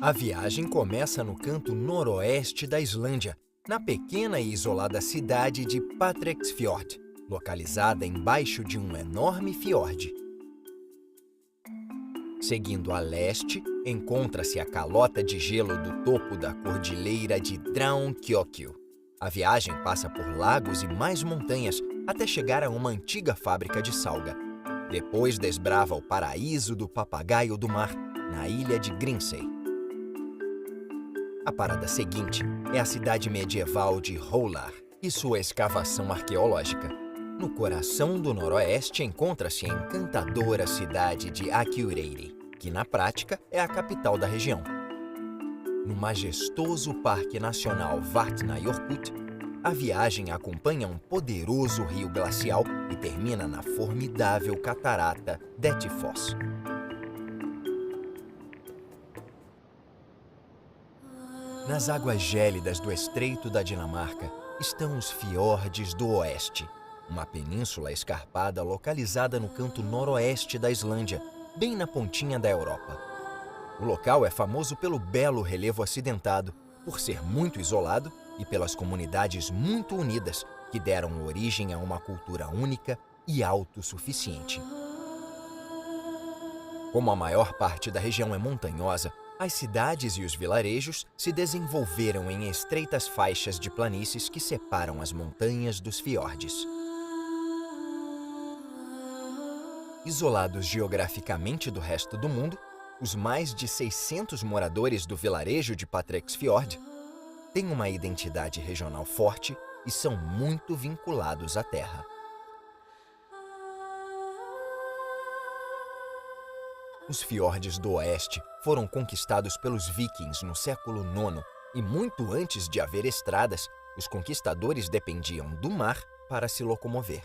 A viagem começa no canto noroeste da Islândia, na pequena e isolada cidade de Patreksfjord, localizada embaixo de um enorme fiord. Seguindo a leste, encontra-se a calota de gelo do topo da cordilheira de Draumkjokul. A viagem passa por lagos e mais montanhas até chegar a uma antiga fábrica de salga. Depois desbrava o paraíso do papagaio do mar, na ilha de Grímsey. A parada seguinte é a cidade medieval de Hólar e sua escavação arqueológica. No coração do noroeste encontra-se a encantadora cidade de Akureyri, que na prática é a capital da região. No majestoso Parque Nacional Vatnajökull, a viagem acompanha um poderoso rio glacial e termina na formidável catarata Dettifoss. Nas águas gélidas do Estreito da Dinamarca estão os fiordes do Oeste, uma península escarpada localizada no canto noroeste da Islândia, bem na pontinha da Europa. O local é famoso pelo belo relevo acidentado, por ser muito isolado e pelas comunidades muito unidas que deram origem a uma cultura única e autossuficiente. Como a maior parte da região é montanhosa, as cidades e os vilarejos se desenvolveram em estreitas faixas de planícies que separam as montanhas dos fiordes. Isolados geograficamente do resto do mundo, os mais de 600 moradores do vilarejo de Patreksfjord têm uma identidade regional forte e são muito vinculados à terra. Os fiordes do Oeste foram conquistados pelos vikings no século IX e muito antes de haver estradas, os conquistadores dependiam do mar para se locomover.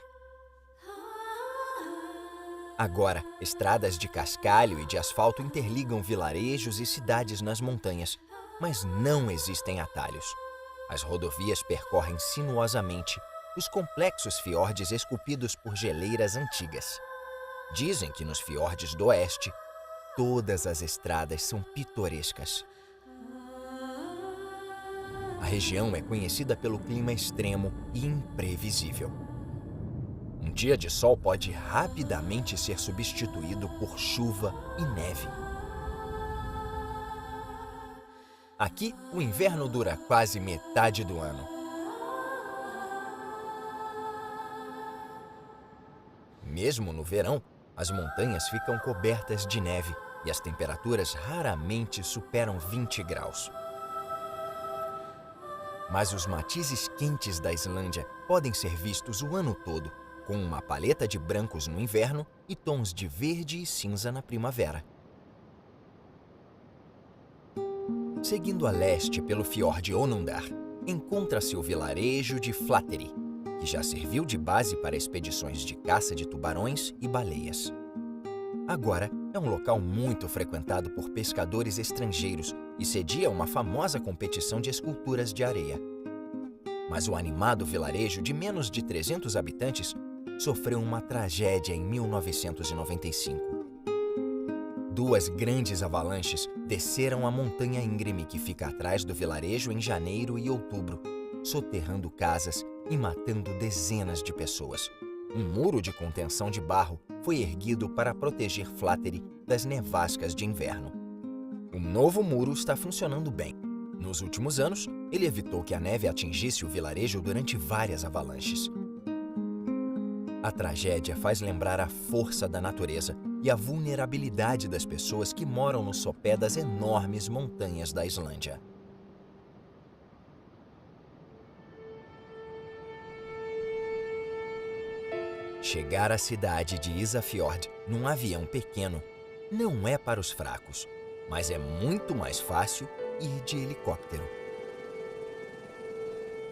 Agora, estradas de cascalho e de asfalto interligam vilarejos e cidades nas montanhas, mas não existem atalhos. As rodovias percorrem sinuosamente os complexos fiordes esculpidos por geleiras antigas. Dizem que nos fiordes do Oeste, todas as estradas são pitorescas. A região é conhecida pelo clima extremo e imprevisível. Um dia de sol pode rapidamente ser substituído por chuva e neve. Aqui, o inverno dura quase metade do ano. Mesmo no verão, as montanhas ficam cobertas de neve e as temperaturas raramente superam 20 graus. Mas os matizes quentes da Islândia podem ser vistos o ano todo, com uma paleta de brancos no inverno e tons de verde e cinza na primavera. Seguindo a leste pelo fiord Onundar, encontra-se o vilarejo de Flateyri, que já serviu de base para expedições de caça de tubarões e baleias. Agora é um local muito frequentado por pescadores estrangeiros e cedia uma famosa competição de esculturas de areia. Mas o animado vilarejo de menos de 300 habitantes sofreu uma tragédia em 1995. Duas grandes avalanches desceram a montanha íngreme que fica atrás do vilarejo em janeiro e outubro, soterrando casas e matando dezenas de pessoas. Um muro de contenção de barro foi erguido para proteger Flateyri das nevascas de inverno. O novo muro está funcionando bem. Nos últimos anos, ele evitou que a neve atingisse o vilarejo durante várias avalanches. A tragédia faz lembrar a força da natureza e a vulnerabilidade das pessoas que moram no sopé das enormes montanhas da Islândia. Chegar à cidade de Ísafjord num avião pequeno não é para os fracos, mas é muito mais fácil ir de helicóptero.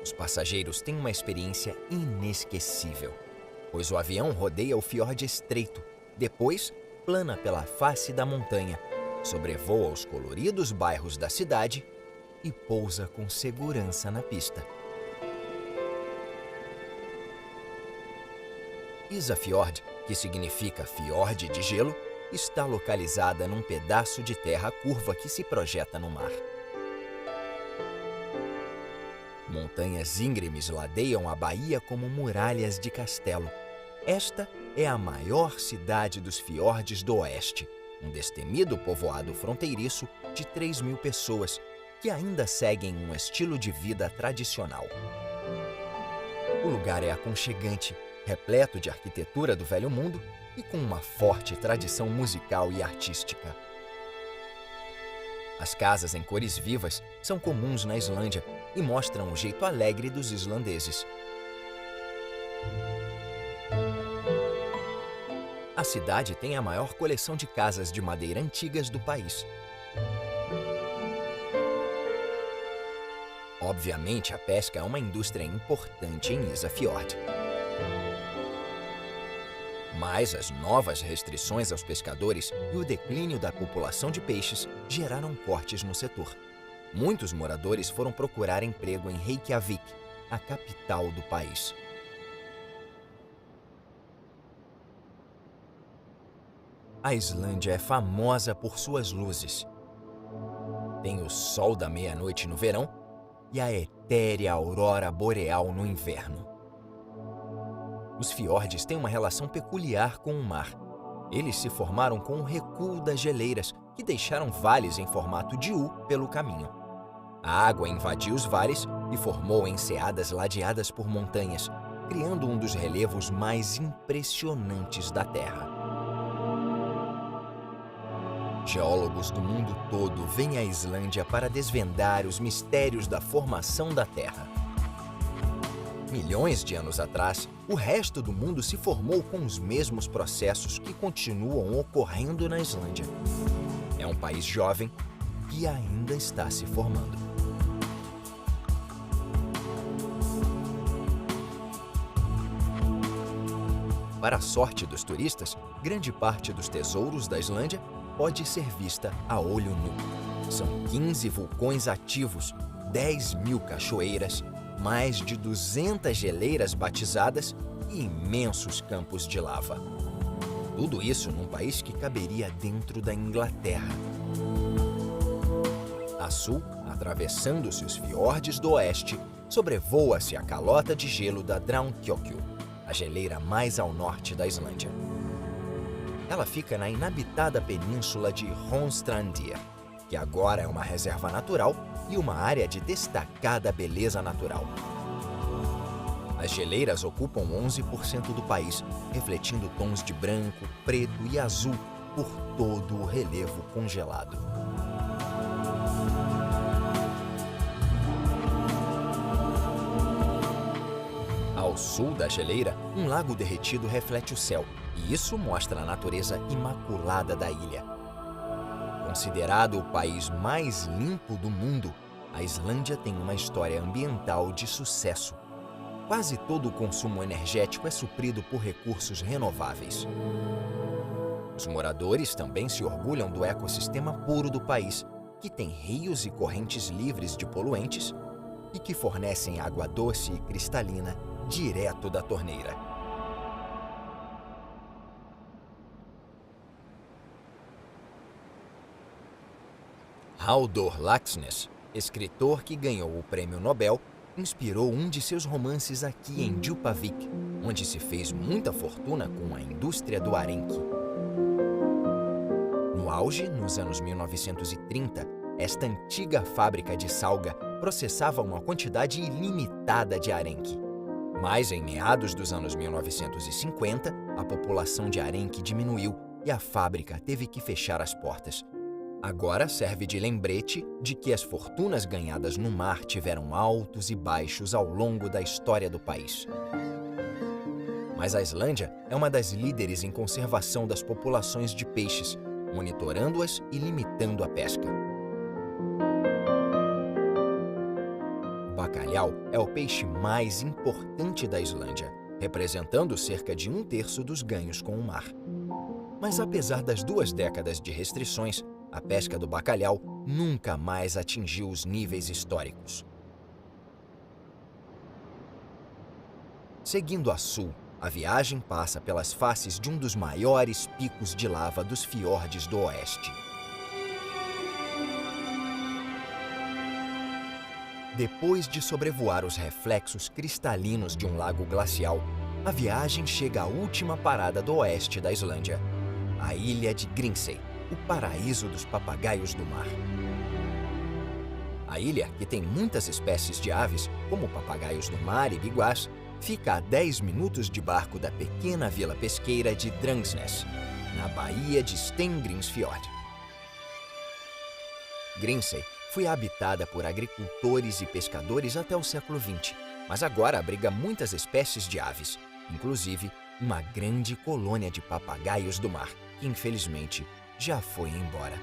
Os passageiros têm uma experiência inesquecível, pois o avião rodeia o fiord estreito, depois plana pela face da montanha, sobrevoa os coloridos bairros da cidade e pousa com segurança na pista. Ísafjord, que significa fiord de gelo, está localizada num pedaço de terra curva que se projeta no mar. Montanhas íngremes ladeiam a baía como muralhas de castelo. Esta é a maior cidade dos fiordes do oeste, um destemido povoado fronteiriço de 3.000 pessoas que ainda seguem um estilo de vida tradicional. O lugar é aconchegante, repleto de arquitetura do Velho Mundo e com uma forte tradição musical e artística. As casas em cores vivas são comuns na Islândia e mostram o jeito alegre dos islandeses. A cidade tem a maior coleção de casas de madeira antigas do país. Obviamente, a pesca é uma indústria importante em Ísafjord. Mas as novas restrições aos pescadores e o declínio da população de peixes geraram cortes no setor. Muitos moradores foram procurar emprego em Reykjavik, a capital do país. A Islândia é famosa por suas luzes. Tem o sol da meia-noite no verão e a etérea aurora boreal no inverno. Os fiordes têm uma relação peculiar com o mar. Eles se formaram com o recuo das geleiras, que deixaram vales em formato de U pelo caminho. A água invadiu os vales e formou enseadas ladeadas por montanhas, criando um dos relevos mais impressionantes da Terra. Geólogos do mundo todo vêm à Islândia para desvendar os mistérios da formação da Terra. Milhões de anos atrás, o resto do mundo se formou com os mesmos processos que continuam ocorrendo na Islândia. É um país jovem que ainda está se formando. Para a sorte dos turistas, grande parte dos tesouros da Islândia pode ser vista a olho nu. São 15 vulcões ativos, 10.000 cachoeiras, mais de 200 geleiras batizadas e imensos campos de lava. Tudo isso num país que caberia dentro da Inglaterra. A sul, atravessando-se os fiordes do oeste, sobrevoa-se a calota de gelo da Draumkjokul, a geleira mais ao norte da Islândia. Ela fica na inabitada península de Hronstrandir, que agora é uma reserva natural e uma área de destacada beleza natural. As geleiras ocupam 11% do país, refletindo tons de branco, preto e azul por todo o relevo congelado. Ao sul da geleira, um lago derretido reflete o céu, e isso mostra a natureza imaculada da ilha. Considerado o país mais limpo do mundo, a Islândia tem uma história ambiental de sucesso. Quase todo o consumo energético é suprido por recursos renováveis. Os moradores também se orgulham do ecossistema puro do país, que tem rios e correntes livres de poluentes e que fornecem água doce e cristalina direto da torneira. Halldór Laxness, escritor que ganhou o Prêmio Nobel, inspirou um de seus romances aqui em Djupavik, onde se fez muita fortuna com a indústria do arenque. No auge, nos anos 1930, esta antiga fábrica de salga processava uma quantidade ilimitada de arenque. Mas em meados dos anos 1950, a população de arenque diminuiu e a fábrica teve que fechar as portas. Agora serve de lembrete de que as fortunas ganhadas no mar tiveram altos e baixos ao longo da história do país. Mas a Islândia é uma das líderes em conservação das populações de peixes, monitorando-as e limitando a pesca. O bacalhau é o peixe mais importante da Islândia, representando cerca de 1/3 dos ganhos com o mar. Mas apesar das 2 décadas de restrições, a pesca do bacalhau nunca mais atingiu os níveis históricos. Seguindo a sul, A viagem passa pelas faces de um dos maiores picos de lava dos fiordes do oeste. Depois de sobrevoar os reflexos cristalinos de um lago glacial, a viagem chega à última parada do oeste da Islândia, a ilha de Grímsey, o paraíso dos papagaios do mar. A ilha, que tem muitas espécies de aves, como papagaios do mar e biguás, fica a 10 minutos de barco da pequena vila pesqueira de Drangsnes, na baía de Steingrímsfjord. Grímsey foi habitada por agricultores e pescadores até o século XX, mas agora abriga muitas espécies de aves, inclusive uma grande colônia de papagaios do mar, que infelizmente já foi embora.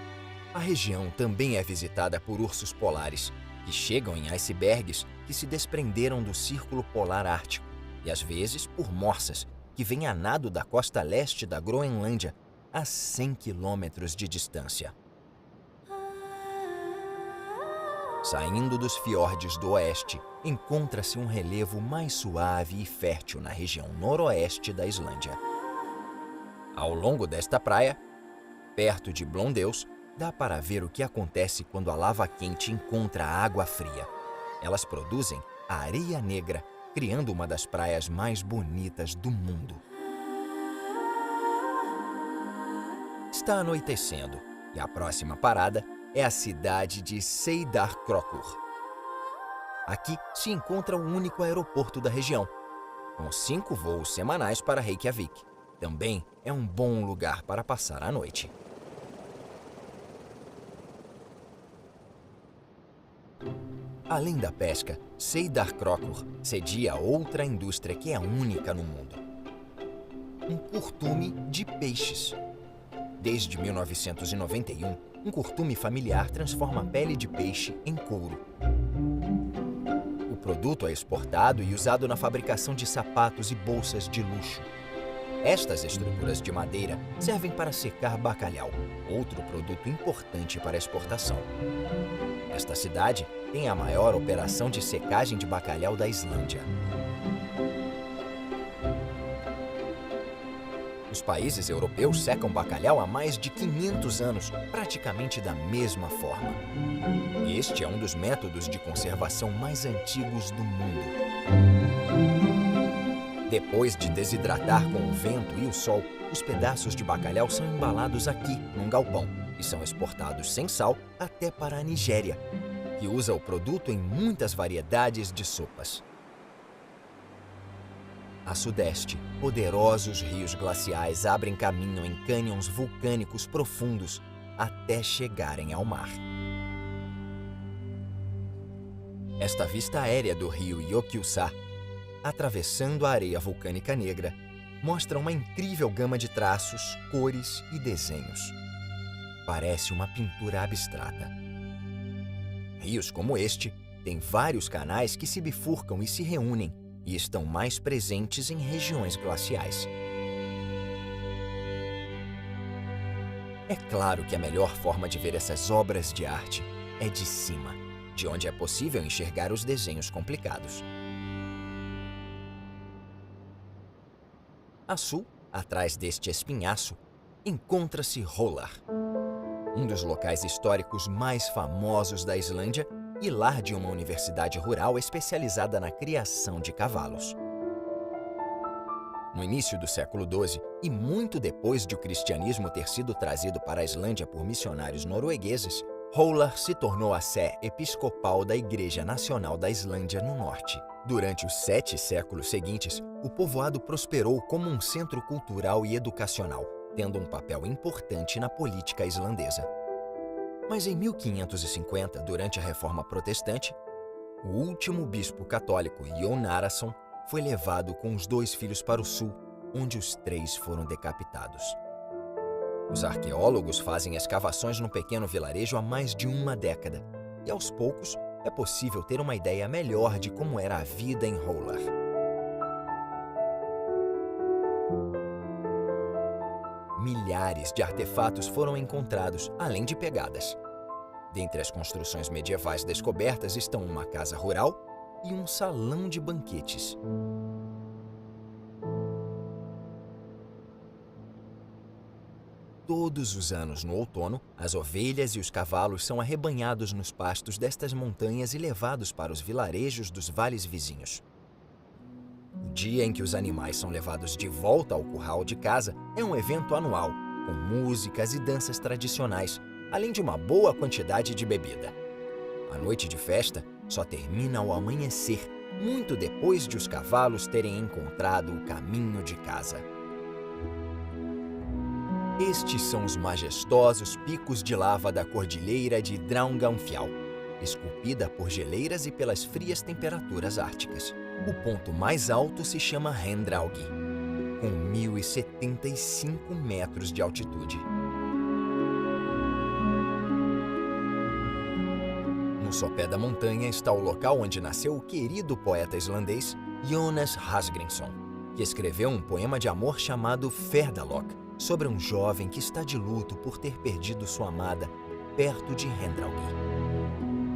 A região também é visitada por ursos polares, que chegam em icebergs que se desprenderam do Círculo Polar Ártico, e às vezes por morsas, que vêm a nado da costa leste da Groenlândia, a 100 quilômetros de distância. Saindo dos fiordes do oeste, encontra-se um relevo mais suave e fértil na região noroeste da Islândia. Ao longo desta praia, perto de Blöndeus, dá para ver o que acontece quando a lava quente encontra a água fria. Elas produzem a areia negra, criando uma das praias mais bonitas do mundo. Está anoitecendo e a próxima parada é a cidade de Sauðárkrókur. Aqui se encontra o único aeroporto da região, com 5 voos semanais para Reykjavik. Também é um bom lugar para passar a noite. Além da pesca, Sauðárkrókur cedia outra indústria que é única no mundo: um curtume de peixes. Desde 1991, um curtume familiar transforma a pele de peixe em couro. O produto é exportado e usado na fabricação de sapatos e bolsas de luxo. Estas estruturas de madeira servem para secar bacalhau, outro produto importante para a exportação. Esta cidade tem a maior operação de secagem de bacalhau da Islândia. Os países europeus secam bacalhau há mais de 500 anos, praticamente da mesma forma. Este é um dos métodos de conservação mais antigos do mundo. Depois de desidratar com o vento e o sol, os pedaços de bacalhau são embalados aqui, num galpão, e são exportados sem sal até para a Nigéria, que usa o produto em muitas variedades de sopas. A sudeste, poderosos rios glaciais abrem caminho em cânions vulcânicos profundos até chegarem ao mar. Esta vista aérea do rio Jökulsá, atravessando a areia vulcânica negra, mostra uma incrível gama de traços, cores e desenhos. Parece uma pintura abstrata. Rios como este têm vários canais que se bifurcam e se reúnem, e estão mais presentes em regiões glaciais. É claro que a melhor forma de ver essas obras de arte é de cima, de onde é possível enxergar os desenhos complicados. A sul, atrás deste espinhaço, encontra-se Hólar, um dos locais históricos mais famosos da Islândia e lar de uma universidade rural especializada na criação de cavalos. No início do século XII, e muito depois de o cristianismo ter sido trazido para a Islândia por missionários noruegueses, Hólar se tornou a sé episcopal da Igreja Nacional da Islândia no norte. Durante os 7 séculos seguintes, o povoado prosperou como um centro cultural e educacional, tendo um papel importante na política islandesa. Mas em 1550, durante a Reforma Protestante, o último bispo católico, Jón Arason, foi levado com os 2 filhos para o sul, onde os 3 foram decapitados. Os arqueólogos fazem escavações no pequeno vilarejo há mais de uma década, e aos poucos é possível ter uma ideia melhor de como era a vida em Hólar. Milhares de artefatos foram encontrados, além de pegadas. Dentre as construções medievais descobertas estão uma casa rural e um salão de banquetes. Todos os anos, no outono, as ovelhas e os cavalos são arrebanhados nos pastos destas montanhas e levados para os vilarejos dos vales vizinhos. O dia em que os animais são levados de volta ao curral de casa é um evento anual, com músicas e danças tradicionais, além de uma boa quantidade de bebida. A noite de festa só termina ao amanhecer, muito depois de os cavalos terem encontrado o caminho de casa. Estes são os majestosos picos de lava da cordilheira de Draungafjall, esculpida por geleiras e pelas frias temperaturas árticas. O ponto mais alto se chama Hraundraug, com 1.075 metros de altitude. No sopé da montanha está o local onde nasceu o querido poeta islandês Jónas Hallgrímsson, que escreveu um poema de amor chamado Ferdalok, sobre um jovem que está de luto por ter perdido sua amada perto de Hraundraug.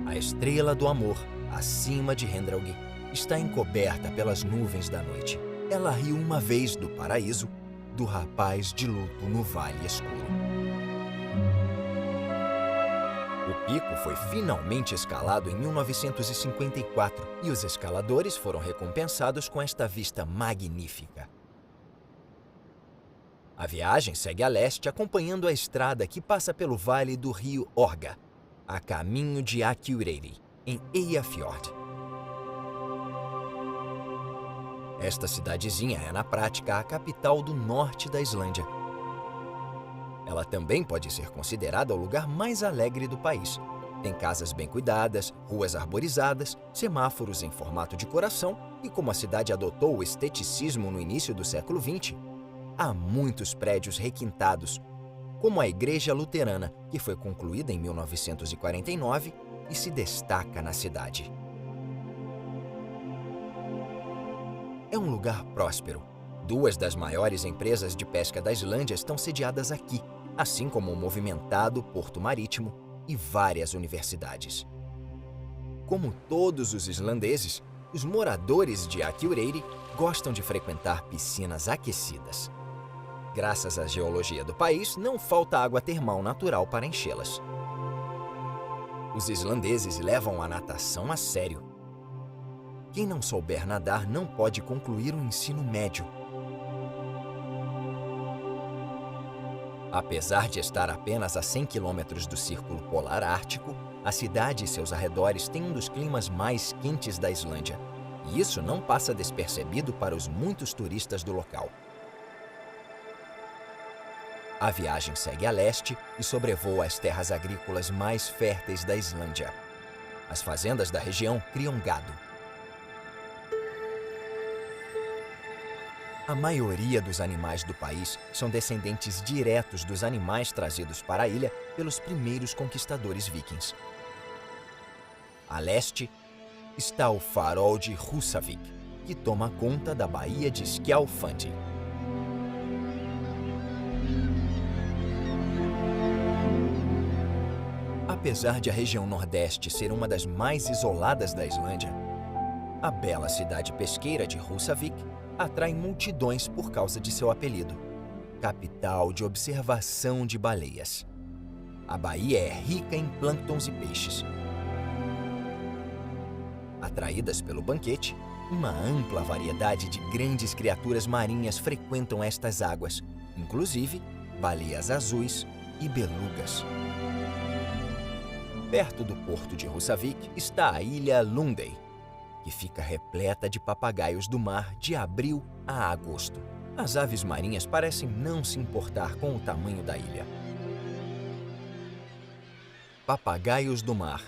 A estrela do amor, acima de Hraundraug, está encoberta pelas nuvens da noite. Ela riu uma vez do paraíso, do rapaz de luto no vale escuro. O pico foi finalmente escalado em 1954 e os escaladores foram recompensados com esta vista magnífica. A viagem segue a leste, acompanhando a estrada que passa pelo vale do rio Orga, a caminho de Akureyri, em Eyjafjord. Esta cidadezinha é, na prática, a capital do norte da Islândia. Ela também pode ser considerada o lugar mais alegre do país. Tem casas bem cuidadas, ruas arborizadas, semáforos em formato de coração e, como a cidade adotou o esteticismo no início do século XX, há muitos prédios requintados, como a Igreja Luterana, que foi concluída em 1949 e se destaca na cidade. É um lugar próspero. Duas das maiores empresas de pesca da Islândia estão sediadas aqui, assim como o movimentado Porto Marítimo e várias universidades. Como todos os islandeses, os moradores de Akureyri gostam de frequentar piscinas aquecidas. Graças à geologia do país, não falta água termal natural para enchê-las. Os islandeses levam a natação a sério. Quem não souber nadar não pode concluir o ensino médio. Apesar de estar apenas a 100 quilômetros do Círculo Polar Ártico, a cidade e seus arredores têm um dos climas mais quentes da Islândia, e isso não passa despercebido para os muitos turistas do local. A viagem segue a leste e sobrevoa as terras agrícolas mais férteis da Islândia. As fazendas da região criam gado. A maioria dos animais do país são descendentes diretos dos animais trazidos para a ilha pelos primeiros conquistadores vikings. A leste está o farol de Húsavík, que toma conta da baía de Skjaldfandir. Apesar de a região nordeste ser uma das mais isoladas da Islândia, a bela cidade pesqueira de Húsavík atrai multidões por causa de seu apelido, capital de observação de baleias. A baía é rica em plânctons e peixes. Atraídas pelo banquete, uma ampla variedade de grandes criaturas marinhas frequentam estas águas, inclusive baleias azuis e belugas. Perto do porto de Húsavík está a ilha Lundey, que fica repleta de papagaios do mar de abril a agosto. As aves marinhas parecem não se importar com o tamanho da ilha. Papagaios do mar,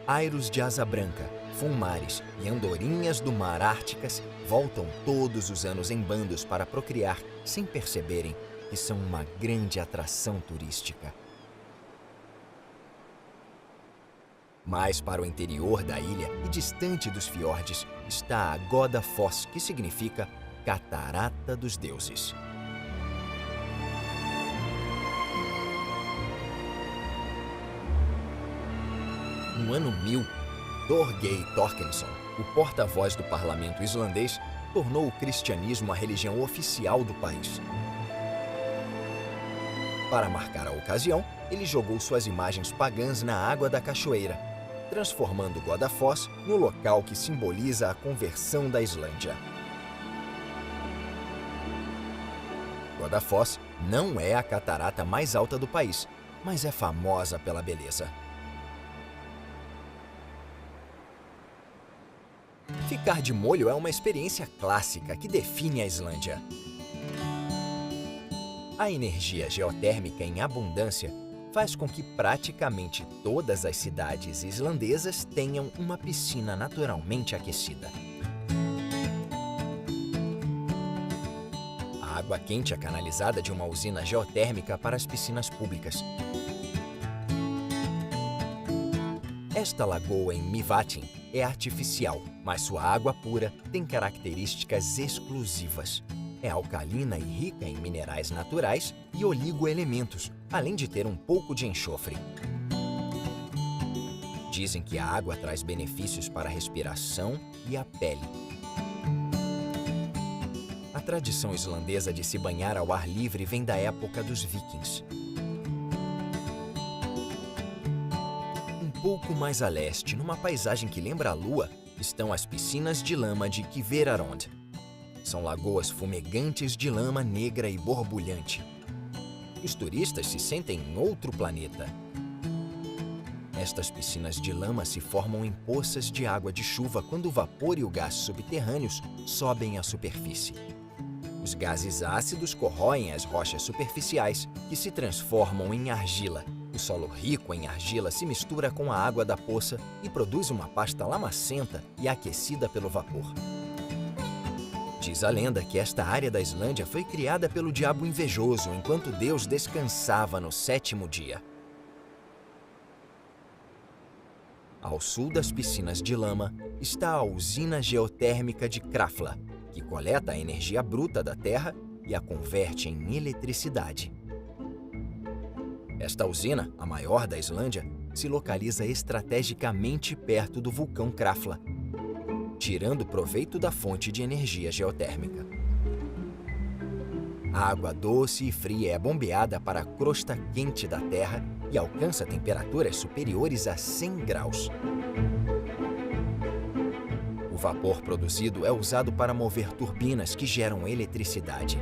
airos de asa branca, fulmares e andorinhas do mar árticas voltam todos os anos em bandos para procriar, sem perceberem que são uma grande atração turística. Mais para o interior da ilha e distante dos fiordes está a Godafoss, que significa Catarata dos Deuses. No ano 1000, Torgeir Torkelsson, o porta-voz do parlamento islandês, tornou o cristianismo a religião oficial do país. Para marcar a ocasião, ele jogou suas imagens pagãs na água da cachoeira, transformando Godafoss no local que simboliza a conversão da Islândia. Godafoss não é a catarata mais alta do país, mas é famosa pela beleza. Ficar de molho é uma experiência clássica que define a Islândia. A energia geotérmica em abundância faz com que praticamente todas as cidades islandesas tenham uma piscina naturalmente aquecida. A água quente é canalizada de uma usina geotérmica para as piscinas públicas. Esta lagoa em Mývatn é artificial, mas sua água pura tem características exclusivas. É alcalina e rica em minerais naturais e oligoelementos, além de ter um pouco de enxofre. Dizem que a água traz benefícios para a respiração e a pele. A tradição islandesa de se banhar ao ar livre vem da época dos vikings. Um pouco mais a leste, numa paisagem que lembra a lua, estão as piscinas de lama de Hverarond. São lagoas fumegantes de lama negra e borbulhante. Os turistas se sentem em outro planeta. Estas piscinas de lama se formam em poças de água de chuva quando o vapor e o gás subterrâneos sobem à superfície. Os gases ácidos corroem as rochas superficiais, que se transformam em argila. O solo rico em argila se mistura com a água da poça e produz uma pasta lamacenta e aquecida pelo vapor. Diz a lenda que esta área da Islândia foi criada pelo diabo invejoso enquanto Deus descansava no 7º dia. Ao sul das piscinas de lama está a usina geotérmica de Krafla, que coleta a energia bruta da terra e a converte em eletricidade. Esta usina, a maior da Islândia, se localiza estrategicamente perto do vulcão Krafla, tirando proveito da fonte de energia geotérmica. A água doce e fria é bombeada para a crosta quente da Terra e alcança temperaturas superiores a 100 graus. O vapor produzido é usado para mover turbinas que geram eletricidade.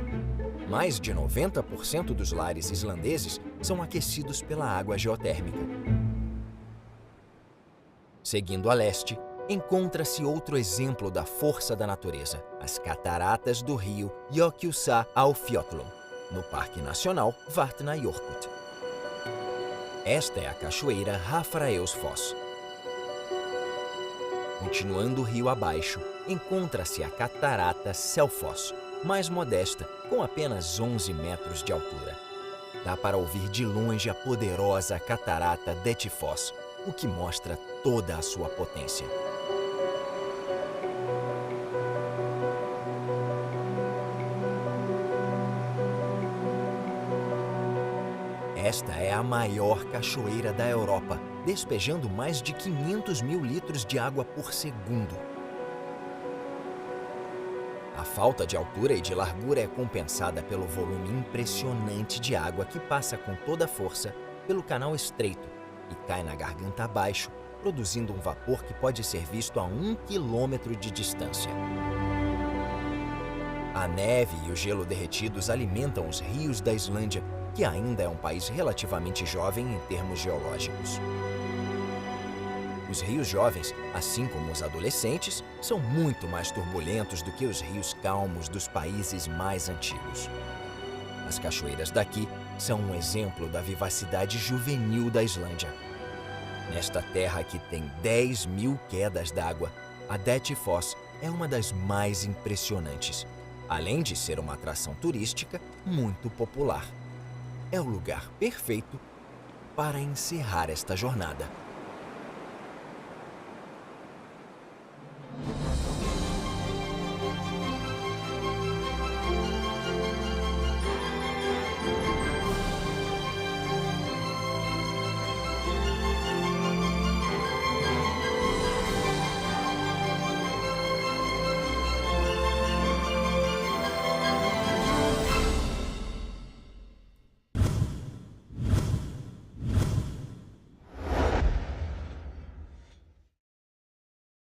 Mais de 90% dos lares islandeses são aquecidos pela água geotérmica. Seguindo a leste, encontra-se outro exemplo da força da natureza, as cataratas do rio Jökulsá-á-Fjöllum, no Parque Nacional Vatnajökull. Esta é a cachoeira Hafraeusfoss. Continuando o rio abaixo, encontra-se a catarata Selfoss, mais modesta, com apenas 11 metros de altura. Dá para ouvir de longe a poderosa catarata Dettifoss, o que mostra toda a sua potência. Esta é a maior cachoeira da Europa, despejando mais de 500 mil litros de água por segundo. A falta de altura e de largura é compensada pelo volume impressionante de água que passa com toda a força pelo canal estreito e cai na garganta abaixo, produzindo um vapor que pode ser visto a 1 quilômetro de distância. A neve e o gelo derretidos alimentam os rios da Islândia, que ainda é um país relativamente jovem em termos geológicos. Os rios jovens, assim como os adolescentes, são muito mais turbulentos do que os rios calmos dos países mais antigos. As cachoeiras daqui são um exemplo da vivacidade juvenil da Islândia. Nesta terra que tem 10 mil quedas d'água, a Dettifoss é uma das mais impressionantes, além de ser uma atração turística muito popular. É o lugar perfeito para encerrar esta jornada.